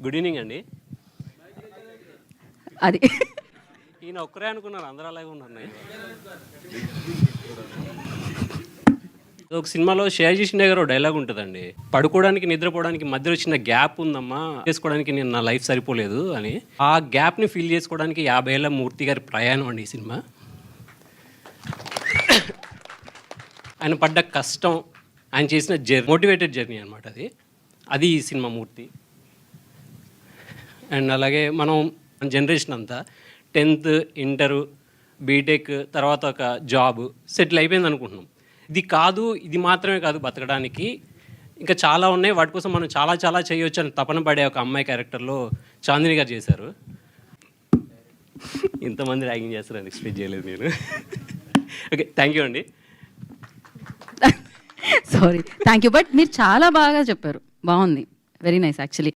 Good evening అండి. అది ఈయన ఒక్కరే అనుకున్నారు, అందరూ అలాగే ఉన్నారు. ఒక సినిమాలో షేజీ షిండే గారు డైలాగ్ ఉంటుందండి, పడుకోవడానికి నిద్రపోవడానికి మధ్యలో చిన్న గ్యాప్ ఉందమ్మా, చేసుకోవడానికి నేను నా లైఫ్ సరిపోలేదు అని. ఆ గ్యాప్ని ఫిల్ చేసుకోవడానికి 50 ఏళ్ళ మూర్తి గారి ప్రయాణం అండి ఈ సినిమా. ఆయన పడ్డ కష్టం, ఆయన చేసిన మోటివేటెడ్ జర్నీ అనమాట అది ఈ సినిమా మూర్తి. అండ్ అలాగే మనం జనరేషన్ అంతా 10th ఇంటరు బీటెక్ తర్వాత ఒక జాబ్ సెటిల్ అయిపోయింది అనుకుంటున్నాం. ఇది మాత్రమే కాదు బతకడానికి, ఇంకా చాలా ఉన్నాయి, వాటి కోసం మనం చాలా చాలా చేయొచ్చు అని తపన పడే ఒక అమ్మాయి క్యారెక్టర్లో చాందిని గారు చేశారు. ఇంతమంది ర్యాగింగ్ చేస్తారని ఎక్స్పెక్ట్ చేయలేదు నేను. ఓకే, థ్యాంక్ యూ అండి. Sorry, thank you. బట్ మీరు చాలా బాగా చెప్పారు, బాగుంది, వెరీ నైస్ యాక్చువల్లీ.